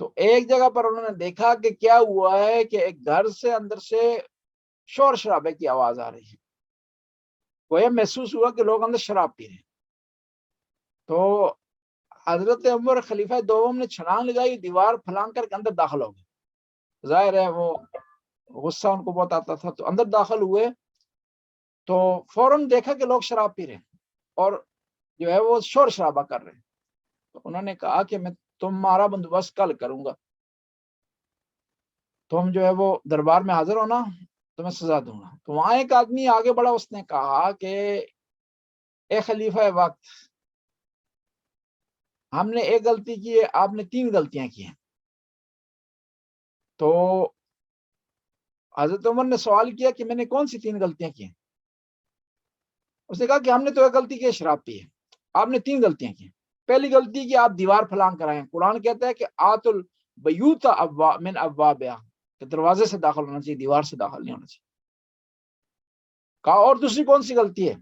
تو ایک جگہ پر انہوں نے دیکھا کہ کیا ہوا ہے کہ ایک گھر سے اندر سے شور شرابے کی آواز آ رہی ہے، گویا محسوس ہوا کہ لوگ اندر شراب پی رہے ہیں۔ تو حضرت عمر خلیفہ دوم نے چھلانگ لگائی، دیوار پھلانگ کر کے اندر داخل ہو گئے۔ ظاہر ہے وہ غصہ ان کو بہت آتا تھا، تو اندر داخل ہوئے تو فوراً دیکھا کہ لوگ شراب پی رہے ہیں اور جو ہے وہ شور شرابہ کر رہے ہیں۔ تو انہوں نے کہا کہ میں تمہارا بندوبست کل کروں گا، تم جو ہے وہ دربار میں حاضر ہونا، تو میں سزا دوں گا۔ تو وہاں ایک آدمی آگے بڑھا، اس نے کہا کہ اے خلیفہ وقت، ہم نے ایک غلطی کی ہے، آپ نے 3 غلطیاں کی ہیں۔ تو حضرت عمر نے سوال کیا کہ میں نے کون سی 3 غلطیاں کی ہیں؟ اس نے کہا کہ ہم نے تو ایک غلطی کی ہے، شراب پی ہے، آپ نے 3 غلطیاں کی ہیں۔ پہلی غلطی کی آپ دیوار پھلانگ کر آئے ہیں، قرآن کہتا ہے کہ آت البیوت من ابوابہا، کہ دروازے سے داخل ہونا چاہیے، دیوار سے داخل نہیں ہونا چاہیے۔ کہا اور دوسری کون سی غلطی ہے؟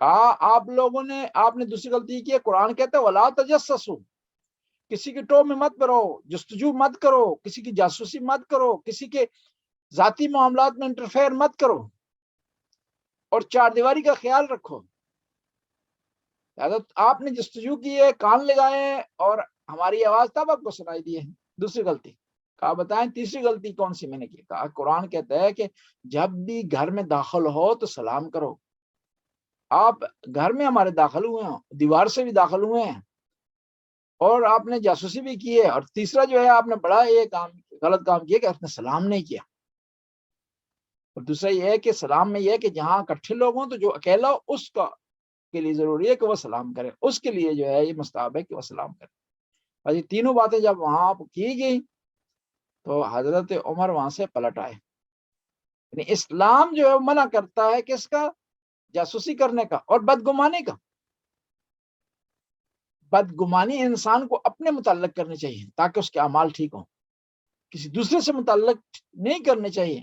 کہا آپ نے دوسری غلطی کی ہے، قرآن کہتا ہے ولا تجسسوا، کسی کی ٹو میں مت کرو، جستجو مت کرو، کسی کی جاسوسی مت کرو، کسی کے ذاتی معاملات میں انٹرفیئر مت کرو، اور 4 دیواری کا خیال رکھو۔ آپ نے جستجو کی ہے، کان لگائے ہیں اور ہماری آواز تب آپ کو سنائی دی ہے، دوسری غلطی۔ کہا بتائیں تیسری غلطی کون سی میں نے کی؟ کہا قرآن کہتا ہے کہ جب بھی گھر میں داخل ہو تو سلام کرو۔ آپ گھر میں ہمارے داخل ہوئے ہیں، دیوار سے بھی داخل ہوئے ہیں، اور آپ نے جاسوسی بھی کی ہے، اور تیسرا جو ہے آپ نے بڑا یہ غلط کام کیا کہ آپ نے سلام نہیں کیا۔ اور دوسرا یہ ہے کہ سلام میں یہ ہے کہ جہاں اکٹھے لوگ ہوں تو جو اکیلا ہو اس کا کے لیے ضروری ہے کہ وہ سلام کرے، اس کے لیے جو ہے یہ مستحب ہے کہ وہ سلام کرے۔ اور یہ تینوں باتیں جب وہاں کی گئی تو حضرت عمر وہاں سے پلٹ آئے۔ یعنی اسلام جو ہے منع کرتا ہے کس کا؟ جاسوسی کرنے کا اور بدگمانی کا۔ بدگمانی انسان کو اپنے متعلق کرنی چاہیے تاکہ اس کے اعمال ٹھیک ہوں، کسی دوسرے سے متعلق نہیں کرنے چاہیے۔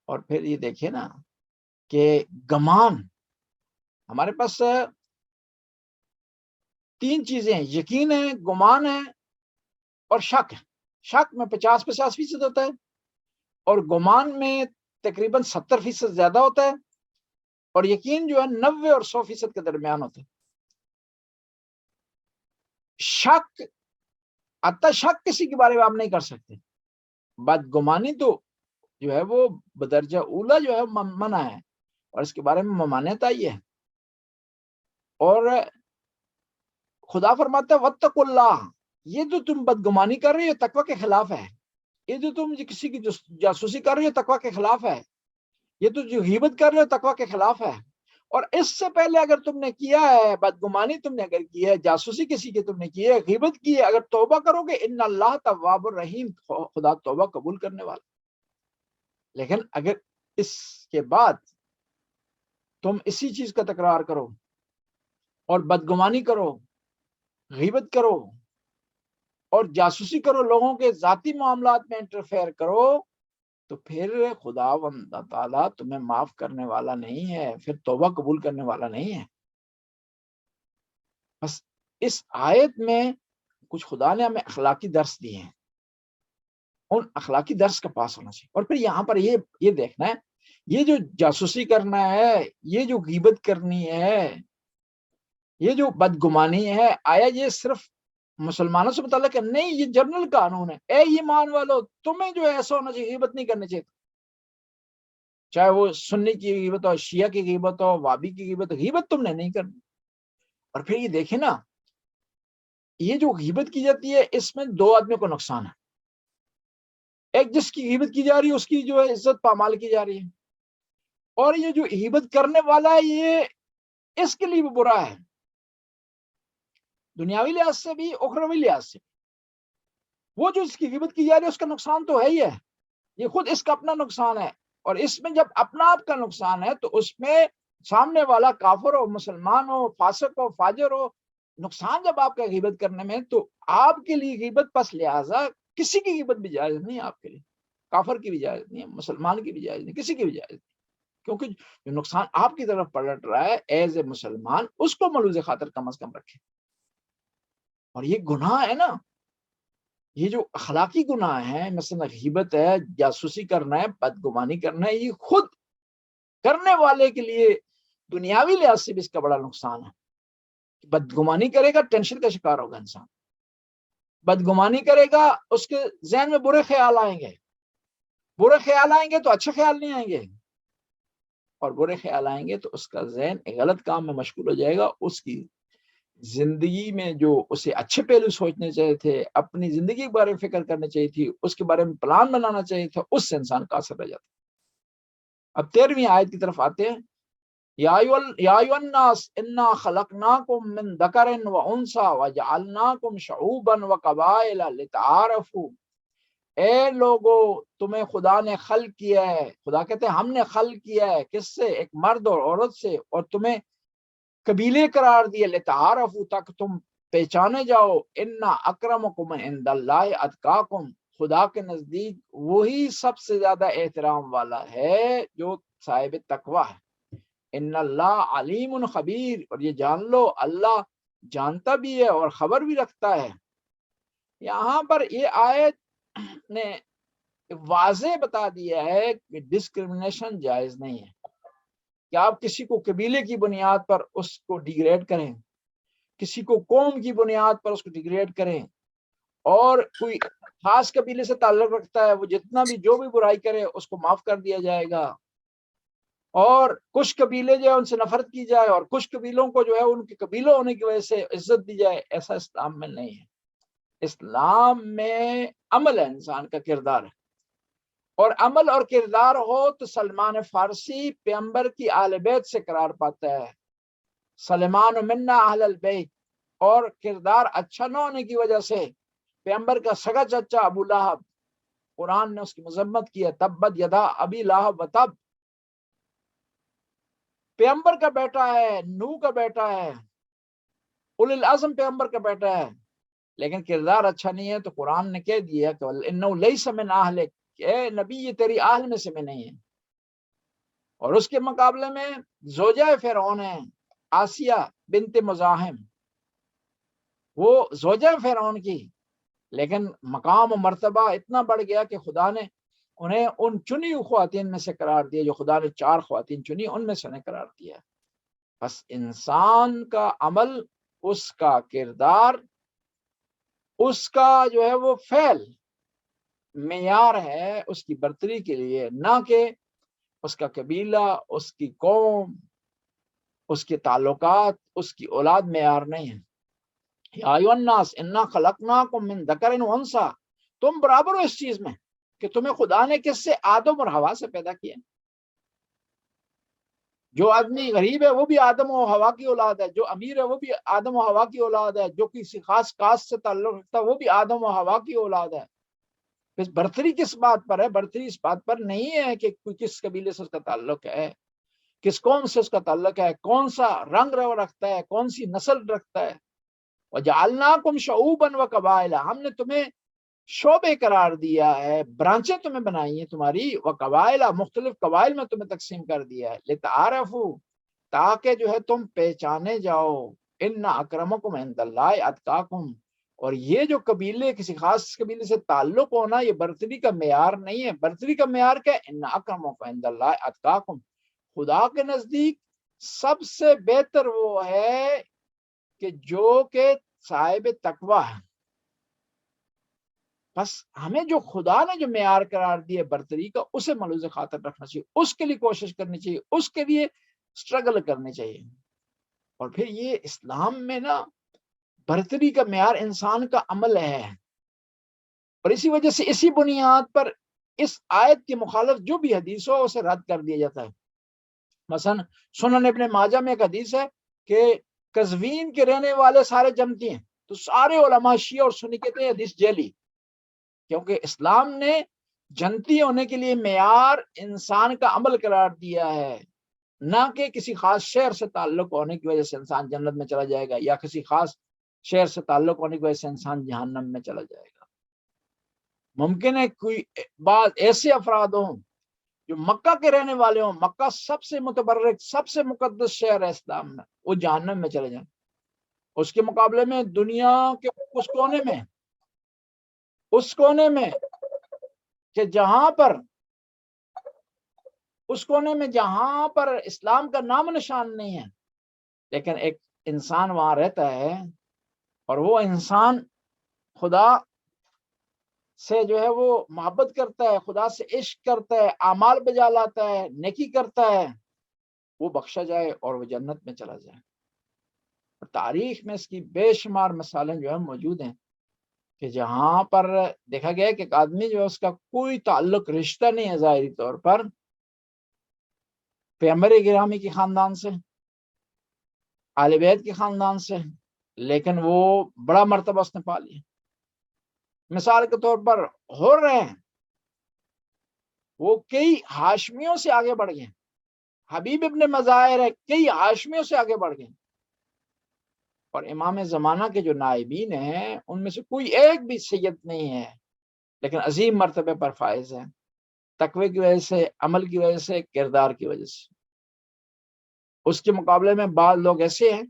اور پھر یہ دیکھیں نا کہ گمان، ہمارے پاس 3 چیزیں ہیں، یقین ہے، گمان ہے اور شک ہے۔ شک میں 50% ہوتا ہے، اور گمان میں تقریباً 70% زیادہ ہوتا ہے، اور یقین جو ہے 90 اور 100% کے درمیان ہوتا ہے۔ شک، حتی شک کسی کے بارے میں آپ نہیں کر سکتے۔ بدگمانی تو جو ہے وہ بدرجہ اولا جو ہے منع ہے، اور اس کے بارے میں ممانعت آئی ہے۔ اور خدا فرماتا ہے واتقوا اللہ، یہ جو تم بدگمانی کر رہی ہو تقوی کے خلاف ہے، یہ جو تم کسی کی جاسوسی کر رہی ہو تقوی کے خلاف ہے، یہ تو جو غیبت کر رہے ہو تقوی کے خلاف ہے۔ اور اس سے پہلے اگر تم نے کیا ہے بدگمانی، تم نے اگر کی ہے، جاسوسی کسی کی تم نے کی ہے، غیبت کی ہے، اگر توبہ کرو گے ان اللہ تواب الرحیم، خدا توبہ قبول کرنے والا۔ لیکن اگر اس کے بعد تم اسی چیز کا تکرار کرو اور بدگمانی کرو، غیبت کرو اور جاسوسی کرو، لوگوں کے ذاتی معاملات میں انٹرفیئر کرو، تو پھر خداوند تعالیٰ تمہیں معاف کرنے والا نہیں ہے، پھر توبہ قبول کرنے والا نہیں ہے۔ بس اس آیت میں کچھ خدا نے ہمیں اخلاقی درس دیے ہیں، ان اخلاقی درس کا پاس ہونا چاہیے۔ اور پھر یہاں پر یہ دیکھنا ہے، یہ جو جاسوسی کرنا ہے، یہ جو غیبت کرنی ہے، یہ جو بدگمانی ہے، آیا یہ صرف مسلمانوں سے متعلق ہے؟ نہیں، یہ جنرل قانون ہے۔ اے ایمان والو، تمہیں جو ایسا ہونا چاہیے، غیبت نہیں کرنی چاہیے، چاہے وہ سنی کی غیبت ہو، شیعہ کی غیبت ہو، وابی کی غیبت ہو، غیبت تم نے نہیں کرنی۔ اور پھر یہ دیکھیں نا، یہ جو غیبت کی جاتی ہے اس میں 2 آدمیوں کو نقصان ہے۔ ایک جس کی غیبت کی جا رہی ہے اس کی جو ہے عزت پامال کی جا رہی ہے، اور یہ جو غیبت کرنے والا ہے یہ اس کے لیے بھی برا ہے، دنیاوی لحاظ سے بھی، اخروی لحاظ سے۔ وہ جو اس کی غیبت کی جا رہی ہے اس کا نقصان تو ہے ہی ہے، یہ خود اس کا اپنا نقصان ہے۔ اور اس میں جب اپنا آپ کا نقصان ہے تو اس میں سامنے والا کافر ہو، مسلمان ہو، فاسق ہو، فاجر ہو، نقصان جب آپ کا غیبت کرنے میں، تو آپ کے لیے غیبت پس لہذا کسی کی غیبت بھی جائز نہیں ہے آپ کے لیے، کافر کی بھی جائز نہیں ہے، مسلمان کی بھی جائز نہیں، کسی کی بھی جائز نہیں، کیونکہ جو نقصان آپ کی طرف پلٹ رہا ہے ایز اے مسلمان، اس کو ملوز خاطر کم از کم رکھیں۔ اور یہ گناہ ہے نا، یہ جو اخلاقی گناہ ہیں، مثلا غیبت ہے، جاسوسی کرنا ہے، بدگمانی کرنا ہے، یہ خود کرنے والے کے لیے دنیاوی لحاظ سے بھی اس کا بڑا نقصان ہے۔ بدگمانی کرے گا ٹینشن کا شکار ہوگا انسان، بدگمانی کرے گا اس کے ذہن میں برے خیال آئیں گے، برے خیال آئیں گے تو اچھے خیال نہیں آئیں گے، اور برے خیال آئیں گے تو اس کا ذہن ایک غلط کام میں مشغول ہو جائے گا۔ اس کی زندگی میں جو اسے اچھے پہلو سوچنے چاہیے تھے، اپنی زندگی کے بارے میں فکر کرنی چاہیے تھی، اس کے بارے میں پلان بنانا چاہیے تھا، اس سے انسان کا اثر رہ جاتا۔ اب 13ویں آیت کی طرف آتے ہیں۔ یا ایھا الناس انا خلقناکم من ذکر و انثی وجعلناکم شعوبا وقبائل لتعارفوا، اے لوگو تمہیں خدا نے خلق کیا ہے، خدا کہتے ہیں ہم نے خلق کیا ہے، کس سے؟ ایک مرد اور عورت سے، اور تمہیں قبیلے قرار دیے، لتعارفوا تاکہ تم پہچانے جاؤ، انا اکرمکم عند اللہ اتقاکم، خدا کے نزدیک وہی سب سے زیادہ احترام والا ہے جو صاحب تقوی ہے۔ ان اللہ علیم خبیر، اور یہ جان لو اللہ جانتا بھی ہے اور خبر بھی رکھتا ہے۔ یہاں پر یہ آیت نے واضح بتا دیا ہے کہ ڈسکرمنیشن جائز نہیں ہے، کہ آپ کسی کو قبیلے کی بنیاد پر اس کو ڈیگریڈ کریں، کسی کو قوم کی بنیاد پر اس کو ڈیگریڈ کریں، اور کوئی خاص قبیلے سے تعلق رکھتا ہے وہ جتنا بھی جو بھی برائی کرے اس کو معاف کر دیا جائے گا، اور کچھ قبیلے جو ہے ان سے نفرت کی جائے، اور کچھ قبیلوں کو جو ہے ان کے قبیلوں ہونے کی وجہ سے عزت دی جائے، ایسا اسلام میں نہیں ہے۔ اسلام میں عمل ہے، انسان کا کردار ہے، اور عمل اور کردار ہو تو سلمان فارسی پیغمبر کی آل بیت سے قرار پاتا ہے، سلمان منا اہل البیت، اور کردار اچھا نہ ہونے کی وجہ سے پیغمبر کا سگا چچا ابو لہب، قرآن نے اس کی مذمت کی ہے، تبت یدا ابی لہب و تب، پیغمبر کا بیٹا ہے، نوح کا بیٹا ہے، اولی العزم پیغمبر کا بیٹا ہے، لیکن کردار اچھا نہیں ہے تو قرآن نے کہہ دیا کہ انہ لیس من اہلک، اے نبی یہ تیری اہل میں سے میں نہیں ہے۔ اور اس کے مقابلے میں زوجہ فرعون ہے، آسیہ بنت مزاحم، وہ زوجہ فرعون کی، لیکن مقام و مرتبہ اتنا بڑھ گیا کہ خدا نے انہیں ان چنی خواتین میں سے قرار دیا، جو خدا نے 4 خواتین چنی ان میں سے انہیں قرار دیا۔ بس انسان کا عمل، اس کا کردار، اس کا جو ہے وہ فعل معیار ہے اس کی برتری کے لیے، نہ کہ اس کا قبیلہ، اس کی قوم، اس کے تعلقات، اس کی اولاد معیار نہیں ہے۔ یا ایھا الناس انا خلقناکم من ذکر و انثی، تم برابر ہو اس چیز میں کہ تمہیں خدا نے کس سے؟ آدم اور حوا سے پیدا کیا۔ جو آدمی غریب ہے وہ بھی آدم و حوا کی اولاد ہے، جو امیر ہے وہ بھی آدم و حوا کی اولاد ہے، جو کسی خاص کاسٹ سے تعلق رکھتا ہے وہ بھی آدم و حوا کی اولاد ہے۔ بس برتری کس بات پر ہے؟ برتری اس بات پر نہیں ہے کہ کوئی کس قبیلے سے اس کا تعلق ہے، کس قوم سے اس کا تعلق ہے، کون سا رنگ رو رکھتا ہے، کون سی نسل رکھتا ہے۔ وَجَعَلْنَاكُمْ شُعُوبًا وَقَبَائِلَ، ہم نے تمہیں شعبے قرار دیا ہے، برانچیں تمہیں بنائی ہیں تمہاری، وقبائل، مختلف قبائل میں تمہیں تقسیم کر دیا ہے، لِتَعَارَفُوا، تاکہ جو ہے تم پہچانے جاؤ، ان اکرمکم عند اللہ اتقاکم، اور یہ جو قبیلے، کسی خاص قبیلے سے تعلق ہونا، یہ برتری کا معیار نہیں ہے۔ برتری کا معیار کیا ہے؟ ان اکرمکم عند اللہ اتقاکم، خدا کے نزدیک سب سے بہتر وہ ہے کہ جو کہ صاحب تقوی ہے۔ بس ہمیں جو خدا نے جو معیار قرار دیا برتری کا، اسے ملحوظ خاطر رکھنا چاہیے، اس کے لیے کوشش کرنی چاہیے، اس کے لیے سٹرگل کرنی چاہیے۔ اور پھر یہ اسلام میں نا برتری کا معیار انسان کا عمل ہے، اور اسی وجہ سے اسی بنیاد پر اس آیت کی مخالف جو بھی حدیث ہو اسے رد کر دیا جاتا ہے۔ مثلا سنن ابن ماجہ میں ایک حدیث ہے کہ قزوین کے رہنے والے سارے جنتی ہیں، تو سارے علماء شیعہ اور سنی کہتے ہیں حدیث جعلی، کیونکہ اسلام نے جنتی ہونے کے لیے معیار انسان کا عمل قرار دیا ہے، نہ کہ کسی خاص شہر سے تعلق ہونے کی وجہ سے انسان جنت میں چلا جائے گا، یا کسی خاص شہر سے تعلق ہونے کی وجہ سے انسان جہنم میں چلا جائے گا۔ ممکن ہے کوئی بعض ایسے افراد ہوں جو مکہ کے رہنے والے ہوں، مکہ سب سے متبرک، سب سے مقدس شہر ہے اسلام میں، وہ جہنم میں چلے جائیں۔ اس کے مقابلے میں دنیا کے اس کونے میں اس کونے میں کہ جہاں پر جہاں پر اسلام کا نام و نشان نہیں ہے، لیکن ایک انسان وہاں رہتا ہے، اور وہ انسان خدا سے جو ہے وہ محبت کرتا ہے، خدا سے عشق کرتا ہے، اعمال بجا لاتا ہے، نیکی کرتا ہے، وہ بخشا جائے اور وہ جنت میں چلا جائے۔ تاریخ میں اس کی بے شمار مثالیں جو ہے موجود ہیں کہ جہاں پر دیکھا گیا کہ ایک آدمی جو ہے اس کا کوئی تعلق رشتہ نہیں ہے ظاہری طور پر پیغمبر گرامی کے خاندان سے، آل بیت کے خاندان سے، لیکن وہ بڑا مرتبہ اس نے پا لیا۔ مثال کے طور پر ہو رہے ہیں وہ کئی ہاشمیوں سے آگے بڑھ گئے، حبیب ابن مظاہر ہے، کئی ہاشمیوں سے آگے بڑھ گئے، اور امام زمانہ کے جو نائبین ہیں ان میں سے کوئی ایک بھی سید نہیں ہے، لیکن عظیم مرتبے پر فائز ہے، تقوی کی وجہ سے، عمل کی وجہ سے، کردار کی وجہ سے۔ اس کے مقابلے میں بعض لوگ ایسے ہیں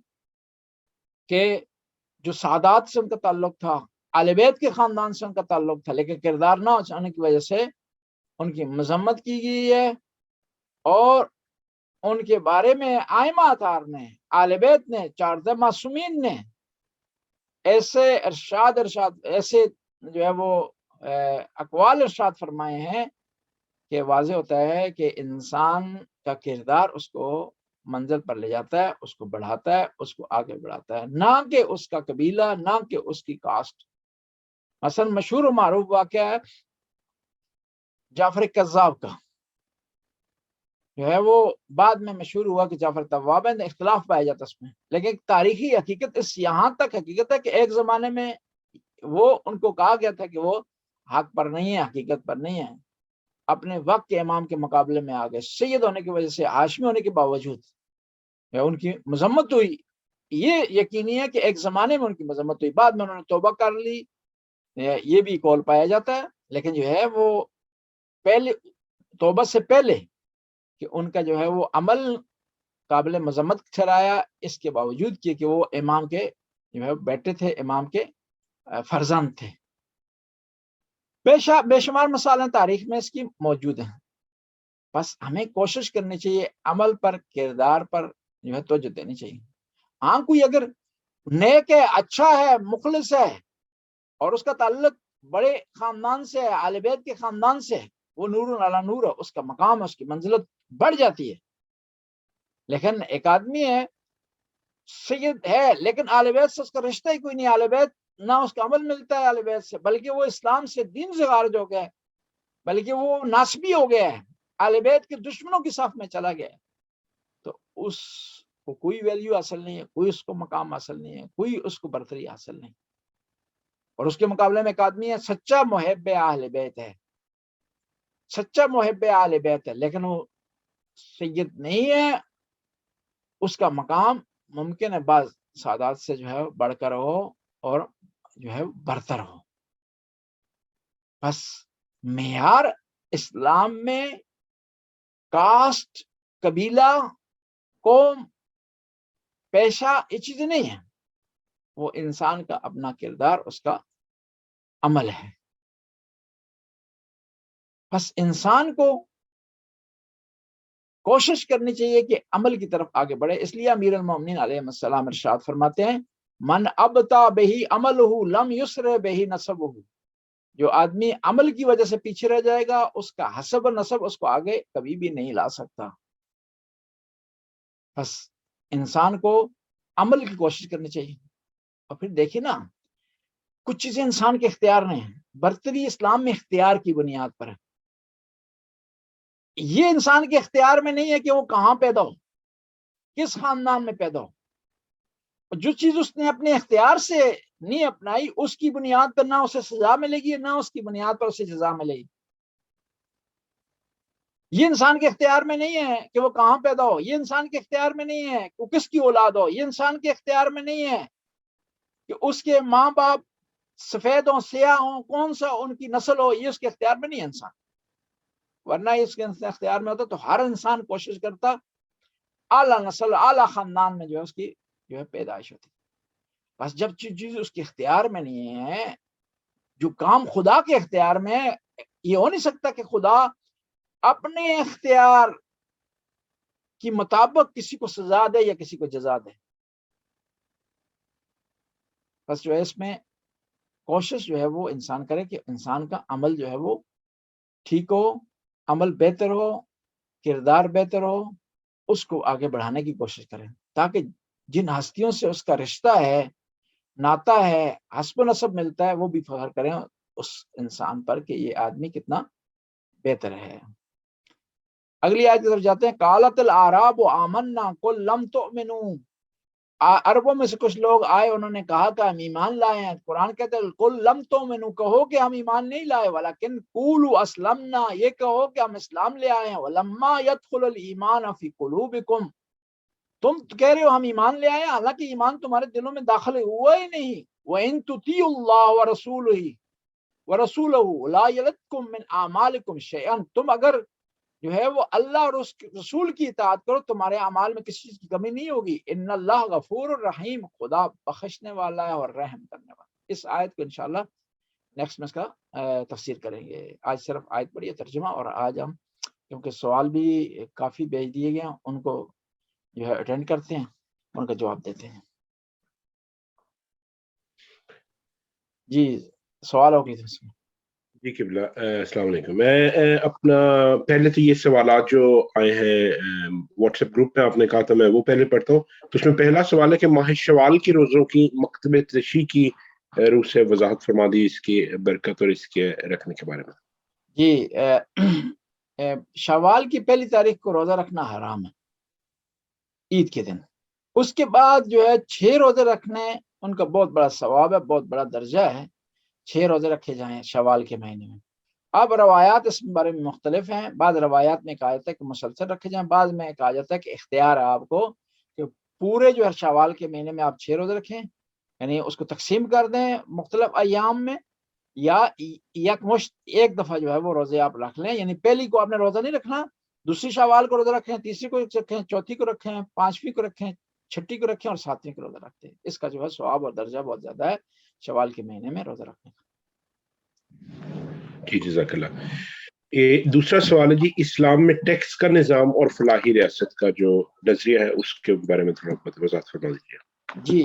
کہ جو سادات سے ان کا تعلق تھا، آل بیت کے خاندان سے ان کا تعلق تھا، لیکن کردار نہ ہونے کی وجہ سے ان کی مذمت کی گئی ہے، اور ان کے بارے میں ائمہ اطہار نے، آل بیت نے، 14 معصومین نے ایسے ایسے جو ہے وہ اقوال ارشاد فرمائے ہیں کہ واضح ہوتا ہے کہ انسان کا کردار اس کو منزل پر لے جاتا ہے، اس کو بڑھاتا ہے، اس کو آگے بڑھاتا ہے، نہ کہ اس کا قبیلہ، نہ کہ اس کی کاسٹ۔ مثلا مشہور و معروف واقعہ ہے جعفر کذاب کا، جو ہے وہ بعد میں مشہور ہوا کہ جعفر تواب ہے، اختلاف پایا جاتا اس میں، لیکن تاریخی حقیقت اس یہاں تک حقیقت ہے کہ ایک زمانے میں وہ ان کو کہا گیا تھا کہ وہ حق پر نہیں ہے، حقیقت پر نہیں ہے، اپنے وقت کے امام کے مقابلے میں آگئے، سید ہونے کی وجہ سے، ہاشمی ہونے کے باوجود ان کی مذمت ہوئی۔ یہ یقینی ہے کہ ایک زمانے میں ان کی مذمت ہوئی، بعد میں انہوں نے توبہ کر لی، یہ بھی قول پایا جاتا ہے، لیکن جو ہے وہ پہلے توبہ سے پہلے کہ ان کا جو ہے وہ عمل قابل مذمت ٹھہرایا، اس کے باوجود کہ وہ امام کے جو ہے بیٹے تھے، امام کے فرزند تھے۔ بے شمار مثالیں تاریخ میں اس کی موجود ہیں، بس ہمیں کوشش کرنی چاہیے عمل پر، کردار پر جو ہے توجہ دینی چاہیے۔ ہاں کوئی اگر نیک ہے، اچھا ہے، مخلص ہے، اور اس کا تعلق بڑے خاندان سے ہے، آل بیت کے خاندان سے ہے، وہ نور علی نور ہے، اس کا مقام، اس کی منزلت بڑھ جاتی ہے۔ لیکن ایک آدمی ہے، سید ہے، لیکن آل بیت سے اس کا رشتہ ہی کوئی نہیں، آل بیت نہ اس کا عمل ملتا ہے آل بیت سے، بلکہ وہ اسلام سے، دین سے خارج ہو گیا ہے، بلکہ وہ ناسبی ہو گیا ہے، آل بیت کے دشمنوں کی صف میں چلا گیا ہے، تو اس کو کوئی ویلیو حاصل نہیں ہے، کوئی اس کو مقام حاصل نہیں ہے، کوئی اس کو برتری حاصل نہیں۔ اور اس کے مقابلے میں ایک آدمی ہے سچا محب اہل بیت ہے، سچا محب اہل بیت ہے، لیکن وہ سید نہیں ہے، اس کا مقام ممکن ہے بعض سادات سے جو ہے بڑھ کر ہو اور جو ہے برتر ہو۔ بس معیار اسلام میں کاسٹ، قبیلہ، قوم، پیشہ یہ چیزیں نہیں ہیں، وہ انسان کا اپنا کردار، اس کا عمل ہے۔ بس انسان کو کوشش کرنی چاہیے کہ عمل کی طرف آگے بڑھے۔ اس لیے امیر المومنین علیہ السلام ارشاد فرماتے ہیں من ابطا بہی عملہ لم یسر بہی نسبہ، جو آدمی عمل کی وجہ سے پیچھے رہ جائے گا، اس کا حسب و نسب اس کو آگے کبھی بھی نہیں لا سکتا۔ بس انسان کو عمل کی کوشش کرنی چاہیے۔ اور پھر دیکھیں نا، کچھ چیزیں انسان کے اختیار میں ہیں، برتری اسلام میں اختیار کی بنیاد پر ہے۔ یہ انسان کے اختیار میں نہیں ہے کہ وہ کہاں پیدا ہو، کس خاندان میں پیدا ہو۔ جو چیز اس نے اپنے اختیار سے نہیں اپنائی، اس کی بنیاد پر نہ اسے سزا ملے گی، نہ اس کی بنیاد پر اسے جزا ملے گی۔ یہ انسان کے اختیار میں نہیں ہے کہ وہ کہاں پیدا ہو، یہ انسان کے اختیار میں نہیں ہے کہ وہ کس کی اولاد ہو، یہ انسان کے اختیار میں نہیں ہے کہ اس کے ماں باپ سفید ہوں، سیاہ ہوں، کون سا ان کی نسل ہو، یہ اس کے اختیار میں نہیں ہے انسان۔ ورنہ اس کے اختیار میں ہوتا تو ہر انسان کوشش کرتا اعلیٰ نسل، اعلیٰ خاندان میں جو ہے اس کی جو ہے پیدائش ہوتی۔ بس جب چیز اس کے اختیار میں نہیں ہے جو کام خدا کے اختیار میں ہے، یہ ہو نہیں سکتا کہ خدا اپنے اختیار کی مطابق کسی کو سزا دے یا کسی کو جزا دے۔ بس جو ہے اس میں کوشش جو ہے وہ انسان کرے کہ انسان کا عمل جو ہے وہ ٹھیک ہو، عمل بہتر ہو، کردار بہتر ہو، اس کو آگے بڑھانے کی کوشش کریں، تاکہ جن ہستیوں سے اس کا رشتہ ہے، ناتا ہے، حسب و نسب ملتا ہے، وہ بھی فخر کریں اس انسان پر کہ یہ آدمی کتنا بہتر ہے۔ اگلی آیت کی طرف جاتے ہیں، قالت الاعراب آمنا قل لم تؤمنوا، عربوں میں سے کچھ لوگ آئے، انہوں نے کہا کہ ہم ایمان لائے ہیں۔ قرآن کہتے ہیں قل لم تؤمنوا، کہو کہ ہم ایمان نہیں لائے، ولکن قولوا اسلمنا، یہ کہو کہ ہم اسلام لے آئے ہیں، ولما يدخل الايمان في قلوبكم، تم کہہ رہے ہو ہم ایمان لے آئے ہیں، حالانکہ ایمان تمہارے دلوں میں داخل ہوا ہی نہیں۔ وَإِن تُطِيعُوا اللَّهَ وَرَسُولَهُ وَرَسُولَهُ لَا يَلِتْكُم مِّنْ أَعْمَالِكُمْ شَيْئًا، تم اگر جو ہے وہ اللہ اور اس رسول کی اطاعت کرو، تمہارے اعمال میں کسی چیز کی کمی نہیں ہوگی۔ ان اللہ غفور الرحیم، خدا بخشنے والا ہے اور رحم کرنے والا۔ اس آیت کو انشاءاللہ نیکسٹ میں اس کا تفسیر کریں گے۔ آج صرف آیت پڑھی ہے، ترجمہ، اور آج ہم کیونکہ سوال بھی کافی بھیج دیے گئے ہیں، ان کو جو ہے اٹینڈ کرتے ہیں، ان کا جواب دیتے ہیں۔ جی سوال ہو گئی تھا اس میں؟ جی قبلہ، السلام علیکم۔ میں اپنا پہلے تو یہ سوالات جو آئے ہیں واٹس ایپ گروپ پہ آپ نے کہا تھا میں وہ پہلے پڑھتا ہوں۔ تو اس میں پہلا سوال ہے کہ ماہ شوال کی روزوں کی مکتب تشیع کی روح سے وضاحت فرما دی، اس کی برکت اور اس کے رکھنے کے بارے میں۔ جی شوال کی پہلی تاریخ کو روزہ رکھنا حرام ہے، عید کے دن۔ اس کے بعد جو ہے 6 روزے رکھنے، ان کا بہت بڑا ثواب ہے، بہت بڑا درجہ ہے، 6 روزے رکھے جائیں شوال کے مہینے میں۔ اب روایات اس بارے میں مختلف ہیں، بعض روایات میں کہا جاتا ہے کہ مسلسل رکھے جائیں، بعض میں کہا جاتا ہے کہ اختیار ہے آپ کو کہ پورے جو ہے شوال کے مہینے میں آپ 6 روزے رکھیں، یعنی اس کو تقسیم کر دیں مختلف ایام میں، یا یکمشت ایک دفعہ جو ہے وہ روزے آپ رکھ لیں، یعنی پہلی کو آپ نے روزہ نہیں رکھنا، دوسری شوال کو روزہ رکھیں، تیسری کو رکھیں، چوتھی کو رکھیں، پانچویں کو رکھیں، چھٹی کو رکھیں اور ساتویں کو روزہ رکھتے ہیں۔ اس کا جو ہے ثواب اور درجہ بہت زیادہ ہے شوال کے مہینے میں روزہ رکھنے کا۔ جی جزاک اللہ۔ یہ دوسرا سوال ہے جی، اسلام میں ٹیکس کا نظام اور فلاحی ریاست کا جو نظریہ ہے اس کے بارے میں تھوڑا وضاحت فرما دیجیے۔ جی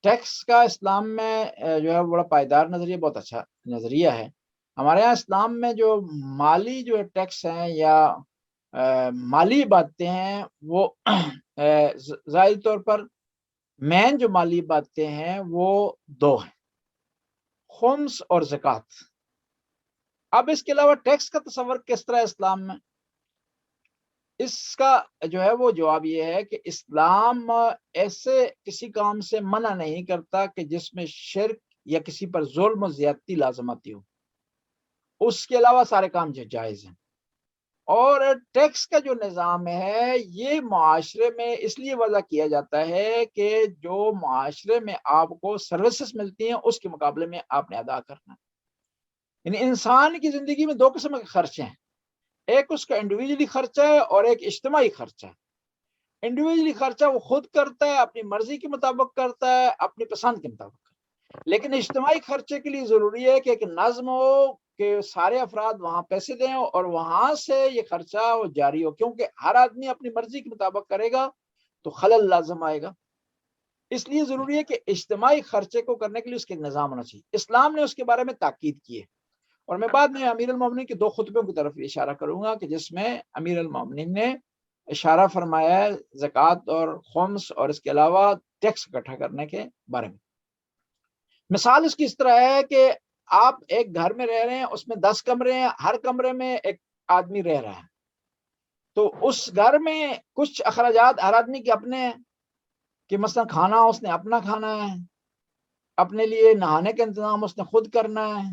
ٹیکس کا اسلام میں جو ہے بڑا پائیدار نظریہ، بہت اچھا نظریہ ہے۔ ہمارے یہاں اسلام میں جو مالی جو ٹیکس ہیں یا مالی باتیں ہیں، وہ ظاہری طور پر مین جو مالی باتیں ہیں وہ 2 ہیں، خمس اور زکوٰۃ۔ اب اس کے علاوہ ٹیکس کا تصور کس طرح اسلام میں؟ اس کا جو ہے وہ جواب یہ ہے کہ اسلام ایسے کسی کام سے منع نہیں کرتا کہ جس میں شرک یا کسی پر ظلم و زیادتی لازم آتی ہو، اس کے علاوہ سارے کام جو جائز ہیں۔ اور ٹیکس کا جو نظام ہے یہ معاشرے میں اس لیے وضع کیا جاتا ہے کہ جو معاشرے میں آپ کو سروسز ملتی ہیں اس کے مقابلے میں آپ نے ادا کرنا ہے۔ یعنی انسان کی زندگی میں 2 قسم کے خرچے ہیں، ایک اس کا انڈیویجلی خرچہ ہے اور ایک اجتماعی خرچہ ہے۔ انڈیویجلی خرچہ وہ خود کرتا ہے، اپنی مرضی کے مطابق کرتا ہے، اپنی پسند کے مطابق کرتا ہے۔ لیکن اجتماعی خرچے کے لیے ضروری ہے کہ ایک نظم ہو کہ سارے افراد وہاں پیسے دیں اور وہاں سے یہ خرچہ وہ جاری ہو، کیونکہ ہر آدمی اپنی مرضی کے مطابق کرے گا تو خلل لازم آئے گا۔ اس لیے ضروری ہے کہ اجتماعی خرچے کو کرنے کے لیے اس کے نظام ہونا چاہیے۔ اسلام نے اس کے بارے میں تاکید کی ہے، اور میں بعد میں امیر المومنین کے 2 خطبوں کی طرف اشارہ کروں گا کہ جس میں امیر المومنین نے اشارہ فرمایا ہے زکوٰۃ اور خمس اور اس کے علاوہ ٹیکس اکٹھا کرنے کے بارے میں۔ مثال اس کی اس طرح ہے کہ آپ ایک گھر میں رہ رہے ہیں، اس میں 10 کمرے ہیں، ہر کمرے میں ایک آدمی رہ رہا ہے، تو اس گھر میں کچھ اخراجات ہر آدمی کے اپنے ہیں، کہ مثلا کھانا اس نے اپنا کھانا ہے، اپنے لیے نہانے کا انتظام اس نے خود کرنا ہے،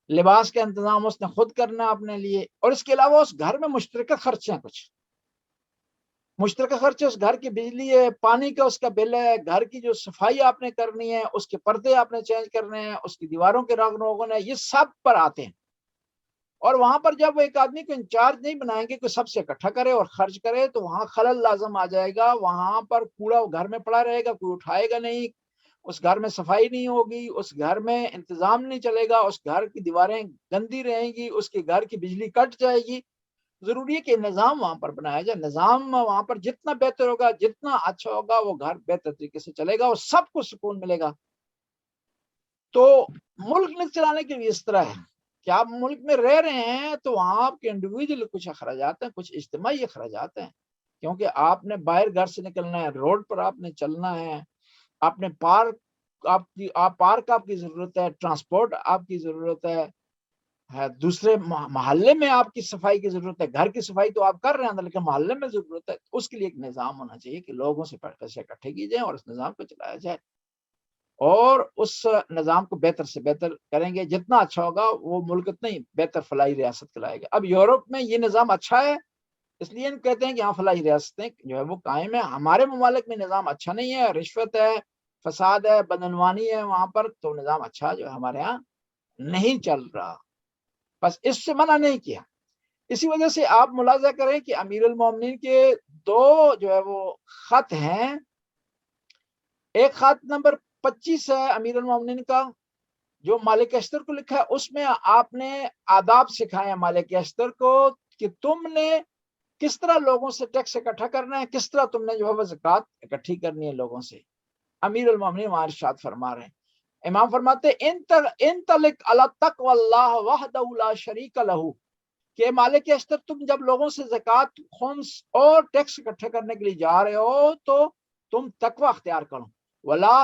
لباس کا انتظام اس نے خود کرنا اپنے لیے، اور اس کے علاوہ اس گھر میں مشترکہ خرچے ہیں، کچھ مشترکہ خرچے، اس گھر کی بجلی ہے، پانی کا اس کا بل ہے، گھر کی جو صفائی آپ نے کرنی ہے، اس کے پردے آپ نے چینج کرنے ہیں، اس کی دیواروں کے رنگ روغن ہے، یہ سب پر آتے ہیں۔ اور وہاں پر جب وہ ایک آدمی کو انچارج نہیں بنائیں گے کہ سب سے اکٹھا کرے اور خرچ کرے تو وہاں خلل لازم آ جائے گا، وہاں پر کوڑا گھر میں پڑا رہے گا، کوئی اٹھائے گا نہیں، اس گھر میں صفائی نہیں ہوگی، اس گھر میں انتظام نہیں چلے گا، اس گھر کی دیواریں گندی رہیں گی، اس کے گھر کی بجلی کٹ جائے گی. ضروری ہے کہ نظام وہاں پر بنایا جائے. نظام وہاں پر جتنا بہتر ہوگا، جتنا اچھا ہوگا، وہ گھر بہتر طریقے سے چلے گا اور سب کو سکون ملے گا. تو ملک نے چلانے کے لیے اس طرح ہے کہ آپ ملک میں رہ رہے ہیں تو وہاں آپ کے انڈیویجول کچھ اخراجات ہیں، کچھ اجتماعی اخراجات ہیں، کیونکہ آپ نے باہر گھر سے نکلنا ہے، روڈ پر آپ نے چلنا ہے، آپ نے پارک آپ کی ضرورت ہے، ٹرانسپورٹ آپ کی ضرورت ہے، دوسرے محلے میں آپ کی صفائی کی ضرورت ہے. گھر کی صفائی تو آپ کر رہے ہیں لیکن محلے میں ضرورت ہے. اس کے لیے ایک نظام ہونا چاہیے کہ لوگوں سے پیسے اکٹھے کی جائیں اور اس نظام کو چلایا جائے، اور اس نظام کو بہتر سے بہتر کریں گے. جتنا اچھا ہوگا وہ ملک اتنا ہی بہتر فلاحی ریاست کلائے گا. اب یورپ میں یہ نظام اچھا ہے، اس لیے ہم کہتے ہیں کہ ہاں فلاحی ریاستیں جو ہے وہ قائم ہے. ہمارے ممالک میں نظام اچھا نہیں ہے، رشوت ہے، فساد ہے، بدعنوانی ہے وہاں پر، تو نظام اچھا جو ہے ہمارے ہاں نہیں چل رہا. بس اس سے منع نہیں کیا. اسی وجہ سے آپ ملاحظہ کریں کہ امیر المومنین کے دو جو ہے وہ خط ہیں. ایک خط نمبر 25 ہے امیر المومنین کا جو مالک اشتر کو لکھا ہے. اس میں آپ نے آداب سکھائے مالک اشتر کو کہ تم نے کس طرح لوگوں سے ٹیکس اکٹھا کرنا ہے، کس طرح تم نے جو ہے وہ زکوٰۃ اکٹھی کرنی ہے لوگوں سے. امیر المومنین وہاں ارشاد فرما رہے ہیں، امام فرماتے انطلق علی التقوی اللہ وحدہ لا شریک لہ، کہ مالک اشتر تم جب لوگوں سے زکوٰۃ، خمس اور ٹیکس اکٹھے کرنے کے لیے جا رہے ہو تو تم تقوی اختیار کرو. ولا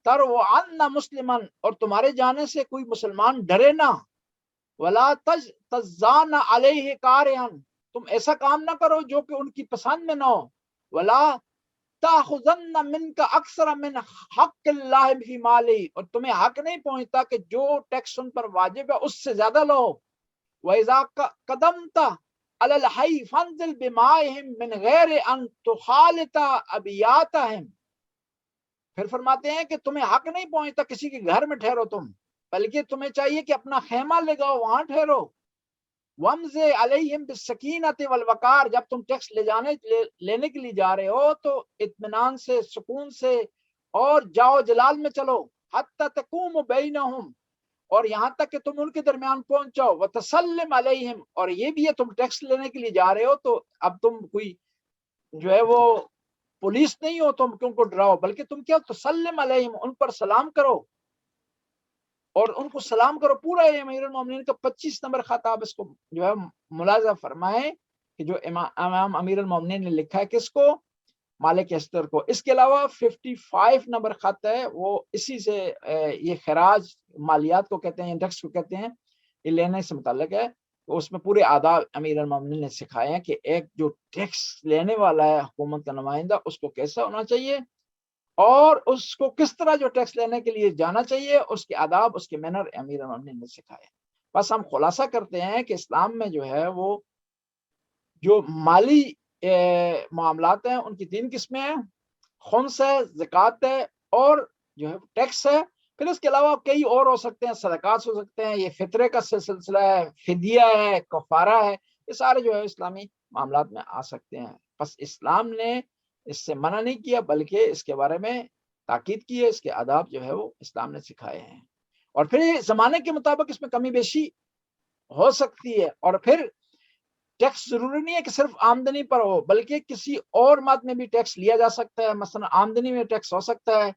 تروعن مسلما، اور تمہارے جانے سے کوئی مسلمان ڈرے نہ. ولا تجتزان علیہ کارہا، تم ایسا کام نہ کرو جو کہ ان کی پسند میں نہ ہو. ولا تاخذن منک اکثر من حق اللہ فی مالی، اور تمہیں حق نہیں پہنچتا کہ جو ٹیکس ان پر واجب ہے اس سے زیادہ لو. وَإِذَا قَدَمْتَ عَلَى الْحَيِّ فَانزِلْ بِمَائِهِمْ مِنْ غَيْرِ أَنْ تُخَالِطَ أَبْيَاتَهِمْ. پھر فرماتے ہیں کہ تمہیں حق نہیں پہنچتا کسی کے گھر میں ٹھہرو تم، بلکہ تمہیں چاہیے کہ اپنا خیمہ لگاؤ، وہاں ٹھہرو. وَامْزِ عَلَيْهِمْ بِالسَّكِينَةِ وَالْوَقَارِ، جب تم ٹیکس لینے کے لیے جا رہے ہو تو اطمینان سے، سکون سے اور جاؤ جلال میں چلو. حَتَّى تَقُومُ بَيْنَهُمْ، اور یہاں تک کہ تم ان کے درمیان پہنچ جاؤ. وَتَسَلِّمْ عَلَيْهِمْ، اور یہ بھی ہے تم ٹیکس لینے کے لیے جا رہے ہو تو اب تم کوئی جو ہے وہ پولیس نہیں ہو تم کہ ان کو ڈراؤ، بلکہ تم کیا تسلم علیہم، ان پر سلام کرو اور ان کو سلام کرو. پورا امیر المومنین کا 25 نمبر خط آپ اس کو جو ہے ملاحظہ فرمائیں کہ جو امام امیر المومنین نے لکھا ہے کس کو، مالک اشتر کو. اس کے علاوہ 55 نمبر خط ہے، وہ اسی سے یہ خراج مالیات کو کہتے ہیں، ٹیکس کو کہتے ہیں، یہ لینے سے متعلق ہے. تو اس میں پورے آداب امیر المومنین نے سکھائے ہیں کہ ایک جو ٹیکس لینے والا ہے حکومت کا نمائندہ، اس کو کیسا ہونا چاہیے اور اس کو کس طرح جو ٹیکس لینے کے لیے جانا چاہیے، اس کے آداب، اس کے مینر امیر المومنین نے سکھائے. بس ہم خلاصہ کرتے ہیں کہ اسلام میں جو ہے وہ جو مالی معاملات ہیں ان کی 3 قسمیں ہیں، خمس ہے، زکوٰۃ ہے اور جو ہے ٹیکس ہے. پھر اس کے علاوہ کئی اور ہو سکتے ہیں، صدقات ہو سکتے ہیں، یہ فطرے کا سلسلہ ہے، فدیہ ہے، کفارہ ہے، یہ سارے جو ہے اسلامی معاملات میں آ سکتے ہیں. بس اسلام نے اس سے منع نہیں کیا بلکہ اس کے بارے میں تاکید کی ہے، اس کے آداب جو ہے وہ اسلام نے سکھائے ہیں. اور پھر زمانے کے مطابق اس میں کمی بیشی ہو سکتی ہے. اور پھر ٹیکس ضروری نہیں ہے کہ صرف آمدنی پر ہو، بلکہ کسی اور مد میں بھی ٹیکس لیا جا سکتا ہے. مثلا آمدنی میں ٹیکس ہو سکتا ہے،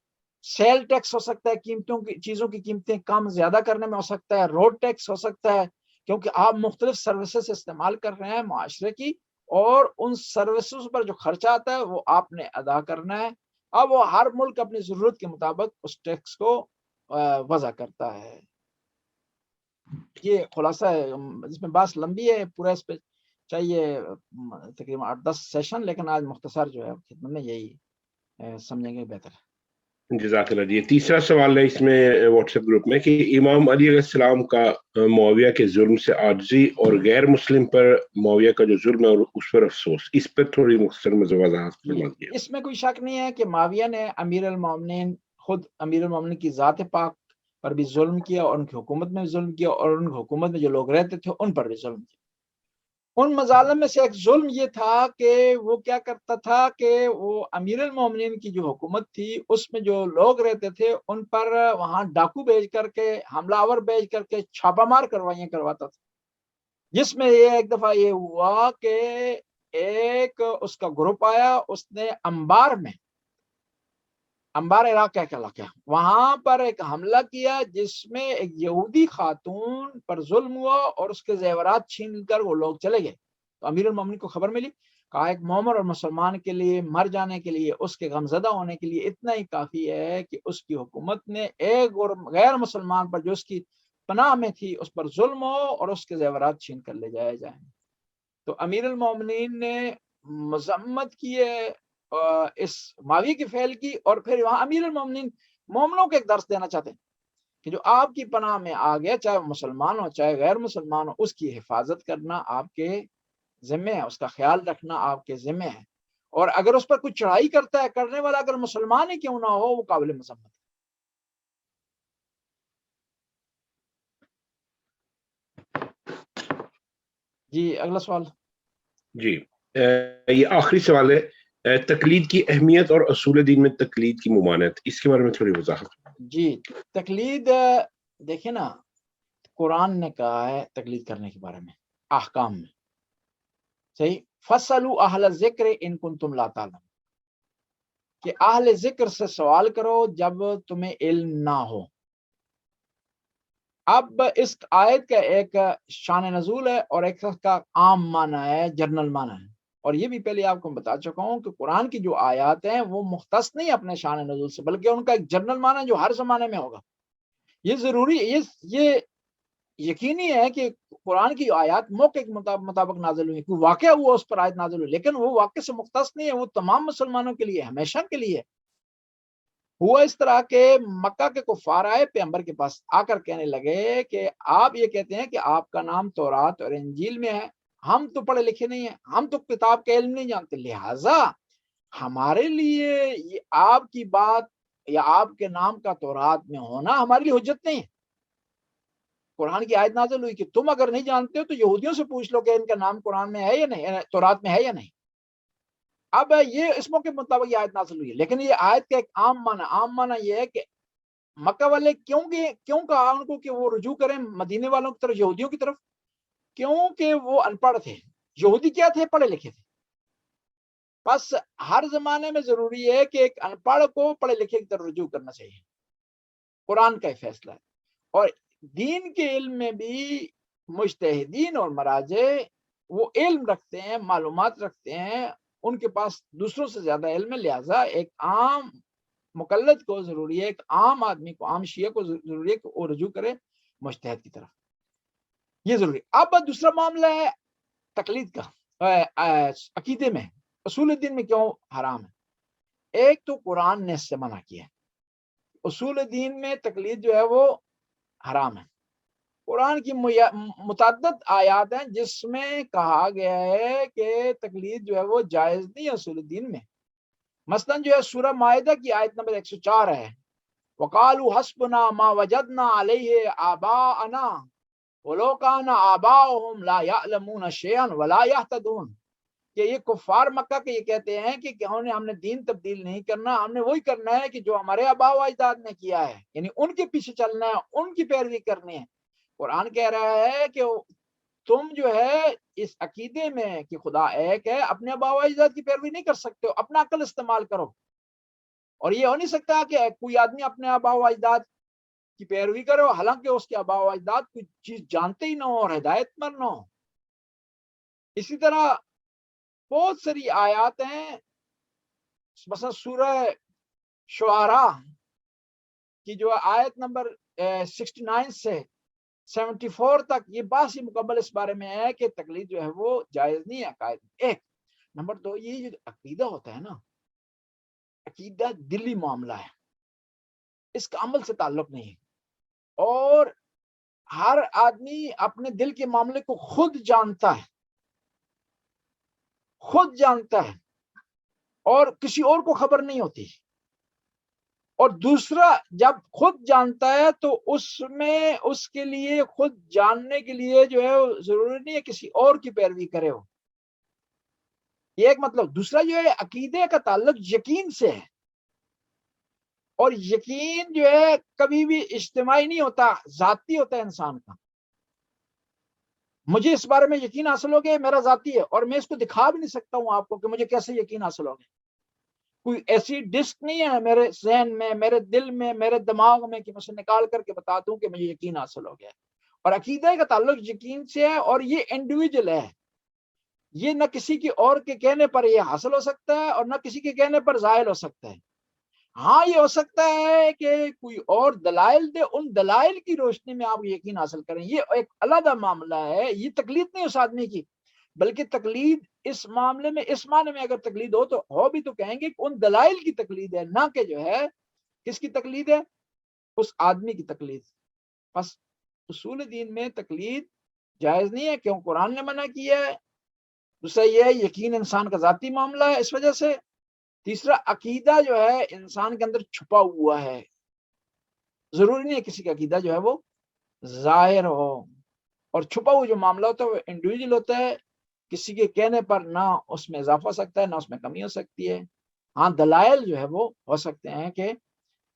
سیل ٹیکس ہو سکتا ہے، چیزوں کی قیمتیں کم زیادہ کرنے میں ہو سکتا ہے، روڈ ٹیکس ہو سکتا ہے کیونکہ آپ مختلف سروسز استعمال کر رہے ہیں معاشرے کی، اور ان سروسز پر جو خرچہ آتا ہے وہ آپ نے ادا کرنا ہے. اب وہ ہر ملک اپنی ضرورت کے مطابق اس ٹیکس کو وضع کرتا ہے. یہ خلاصہ ہے، اس میں بات لمبی ہے، پورا اس پہ چاہیے تقریباً 8-10 سیشن، لیکن آج مختصر جو ہے خدمت میں یہی سمجھیں گے بہتر ہے. جزاک اللہ جی. تیسرا سوال ہے اس میں واٹس ایپ گروپ میں کہ امام علی علیہ السلام کا معاویہ کے ظلم سے عاجزی اور غیر مسلم پر معاویہ کا جو ظلم ہے اور اس پر افسوس، اس پر تھوڑی مختصر میں وضاحت فرما دیجیے. اس میں کوئی شک نہیں ہے کہ معاویہ نے امیر المومنین، خود امیر المومنین کی ذات پاک پر بھی ظلم کیا اور ان کی حکومت میں بھی ظلم کیا اور ان کی حکومت میں جو لوگ رہتے تھے ان پر بھی ظلم کیا. ان مظالم میں سے ایک ظلم یہ تھا کہ وہ کیا کرتا تھا کہ وہ امیر المومنین کی جو حکومت تھی اس میں جو لوگ رہتے تھے ان پر وہاں ڈاکو بھیج کر کے، حملہ آور بھیج کر کے چھاپہ مار کروائیاں کرواتا تھا، جس میں یہ ایک دفعہ یہ ہوا کہ ایک اس کا گروپ آیا، اس نے انبار عراق کا علاقہ وہاں پر ایک حملہ کیا جس میں ایک یہودی خاتون پر ظلم ہوا اور اس کے زیورات چھین کر وہ لوگ چلے گئے۔ تو امیر المومنین کو خبر ملی، کہا ایک مومن اور مسلمان کے لیے مر جانے کے لیے، اس کے غمزدہ ہونے کے لیے اتنا ہی کافی ہے کہ اس کی حکومت نے ایک اور غیر مسلمان پر جو اس کی پناہ میں تھی اس پر ظلم ہو اور اس کے زیورات چھین کر لے جائے جائیں۔ تو امیر المومنین نے مذمت کی ہے اس معاویہ کے فعل کی، اور پھر وہاں امیر المومنین مومنوں کو ایک درس دینا چاہتے ہیں کہ جو آپ کی پناہ میں آ گیا، چاہے مسلمان ہو چاہے غیر مسلمان ہو، اس کی حفاظت کرنا آپ کے ذمہ ہے، اس کا خیال رکھنا آپ کے ذمہ ہے، اور اگر اس پر کوئی چڑھائی کرتا ہے، کرنے والا اگر مسلمان ہی کیوں نہ ہو، وہ قابل مذمت ہے۔ جی اگلا سوال۔ جی یہ آخری سوال ہے، تقلید کی اہمیت اور اصول دین میں تقلید کی ممانعت، اس کے بارے میں تھوڑی وضاحت۔ جی تقلید، دیکھیں نا، قرآن نے کہا ہے تقلید کرنے کے بارے میں احکام میں، صحیح، فَاسْأَلُوا أَهْلَ الذِّكْرِ إِن كُنتُمْ لَا تَعْلَمُونَ، کہ اہل ذکر سے سوال کرو جب تمہیں علم نہ ہو۔ اب اس آیت کا ایک شان نزول ہے اور ایک کا عام معنی ہے، جنرل معنی ہے، اور یہ بھی پہلے آپ کو بتا چکا ہوں کہ قرآن کی جو آیات ہیں وہ مختص نہیں اپنے شان نزول سے، بلکہ ان کا ایک جنرل معنی جو ہر زمانے میں ہوگا۔ یہ ضروری، یہ یقینی ہے کہ قرآن کی آیات موقع کے مطابق نازل ہوئی، کوئی واقعہ ہوا اس پر آیت نازل ہوئی، لیکن وہ واقع سے مختص نہیں ہے، وہ تمام مسلمانوں کے لیے، ہمیشہ کے لیے۔ ہوا اس طرح کہ مکہ کے کفار آئے پیغمبر کے پاس، آ کر کہنے لگے کہ آپ یہ کہتے ہیں کہ آپ کا نام تورات اور انجیل میں ہے، ہم تو پڑھے لکھے نہیں ہیں، ہم تو کتاب کا علم نہیں جانتے، لہٰذا ہمارے لیے یہ آپ کی بات یا آپ کے نام کا تورات میں ہونا ہمارے لیے حجت نہیں ہے۔ قرآن کی آیت نازل ہوئی کہ تم اگر نہیں جانتے ہو تو یہودیوں سے پوچھ لو کہ ان کا نام قرآن میں ہے یا نہیں، تورات میں ہے یا نہیں۔ اب یہ اس موقع کے مطابق یہ آیت نازل ہوئی ہے، لیکن یہ آیت کا ایک عام معنی یہ ہے کہ مکہ والے کیوں کہا ان کو کہ وہ رجوع کریں مدینے والوں کی طرف، یہودیوں کی طرف؟ کیونکہ وہ ان پڑھ تھے۔ یہودی کیا تھے؟ پڑھے لکھے تھے۔ بس ہر زمانے میں ضروری ہے کہ ایک ان پڑھ کو پڑھے لکھے کی طرف رجوع کرنا چاہیے، قرآن کا یہ فیصلہ ہے۔ اور دین کے علم میں بھی مجتہدین اور مراجع وہ علم رکھتے ہیں، معلومات رکھتے ہیں، ان کے پاس دوسروں سے زیادہ علم ہے، لہٰذا ایک عام مقلد کو ضروری ہے، ایک عام آدمی کو، عام شیعہ کو ضروری ہے کہ وہ رجوع کرے مجتہد کی طرف، یہ ضروری۔ اب دوسرا معاملہ ہے تقلید کا، عقیدے میں، اصول دین میں کیوں حرام ہے؟ ایک تو قرآن نے اس سے منع کیا ہے، اصول دین میں تقلید جو ہے وہ حرام ہے۔ قرآن کی متعدد آیات ہیں جس میں کہا گیا ہے کہ تقلید جو ہے وہ جائز نہیں ہے اصول دین میں۔ مثلا جو ہے سورہ مائدہ کی آیت نمبر 104 ہے، وَقَالُوا حَسْبُنَا مَا وَجَدْنَا عَلَيْهِ آبَاءَنَا وَلَوْ كَانَ آبَاؤُهُمْ لَا يَعْلَمُونَ شَيْئًا وَلَا يَهْتَدُونَ، کہ یہ کفار مکہ کے یہ کہتے ہیں کہ ہم نے دین تبدیل نہیں کرنا، ہم نے وہی کرنا ہے کہ جو ہمارے آباء و اجداد نے کیا ہے، یعنی ان کے پیچھے چلنا ہے، ان کی پیروی کرنی ہے۔ قرآن کہہ رہا ہے کہ تم جو ہے اس عقیدے میں کہ خدا ایک ہے، اپنے آباء و اجداد کی پیروی نہیں کر سکتے ہو، اپنا عقل استعمال کرو۔ اور یہ ہو نہیں سکتا کہ کوئی آدمی اپنے آباء و اجداد کی پیروی کرو حالانکہ اس کے آباء و اجداد کوئی چیز جانتے ہی نہ ہو اور ہدایت مند نہ ہو۔ اسی طرح بہت ساری آیات ہیں، مثلا سورہ شعراء کی جو آیت نمبر 69 سے 74 تک یہ بات ہی مکمل اس بارے میں ہے کہ تقلید جو ہے وہ جائز نہیں ہے عقائد میں۔ ایک نمبر دو، یہ جو عقیدہ ہوتا ہے نا، عقیدہ دلی معاملہ ہے، اس کا عمل سے تعلق نہیں ہے، اور ہر آدمی اپنے دل کے معاملے کو خود جانتا ہے، اور کسی اور کو خبر نہیں ہوتی، اور دوسرا جب خود جانتا ہے تو اس میں اس کے لیے خود جاننے کے لیے جو ہے ضروری نہیں ہے کسی اور کی پیروی کرے ہو. یہ ایک مطلب. دوسرا جو ہے عقیدے کا تعلق یقین سے ہے, اور یقین جو ہے کبھی بھی اجتماعی نہیں ہوتا, ذاتی ہوتا ہے انسان کا. مجھے اس بارے میں یقین حاصل ہو گیا, میرا ذاتی ہے, اور میں اس کو دکھا بھی نہیں سکتا ہوں آپ کو کہ مجھے کیسے یقین حاصل ہو گیا. کوئی ایسی ڈسک نہیں ہے میرے ذہن میں, میرے دل میں, میرے دماغ میں کہ میں اسے نکال کر کے بتا دوں کہ مجھے یقین حاصل ہو گیا. اور عقیدہ کا تعلق یقین سے ہے, اور یہ انڈیویجول ہے. یہ نہ کسی کی اور کے کہنے پر یہ حاصل ہو سکتا ہے, اور نہ کسی کے کہنے پر زائل ہو سکتا ہے. ہاں یہ ہو سکتا ہے کہ کوئی اور دلائل دے, ان دلائل کی روشنی میں آپ یقین حاصل کریں, یہ ایک علیحدہ معاملہ ہے. یہ تقلید نہیں اس آدمی کی, بلکہ تقلید اس معاملے میں, اس معنی میں اگر تقلید ہو تو ہو بھی تو کہیں گے کہ ان دلائل کی تقلید ہے, نہ کہ جو ہے کس کی تقلید ہے, اس آدمی کی تقلید. بس اصول دین میں تقلید جائز نہیں ہے, کیوں قرآن نے منع کیا ہے. دوسرا یہ ہے یقین انسان کا ذاتی معاملہ ہے اس وجہ سے. تیسرا عقیدہ جو ہے انسان کے اندر چھپا ہوا ہے, ضروری نہیں ہے کسی کا عقیدہ جو ہے وہ ظاہر ہو. اور چھپا ہوا جو معاملہ ہوتا ہے وہ انڈیویجول ہوتا ہے, کسی کے کہنے پر نہ اس میں اضافہ ہو سکتا ہے نہ اس میں کمی ہو سکتی ہے. ہاں دلائل جو ہے وہ ہو سکتے ہیں کہ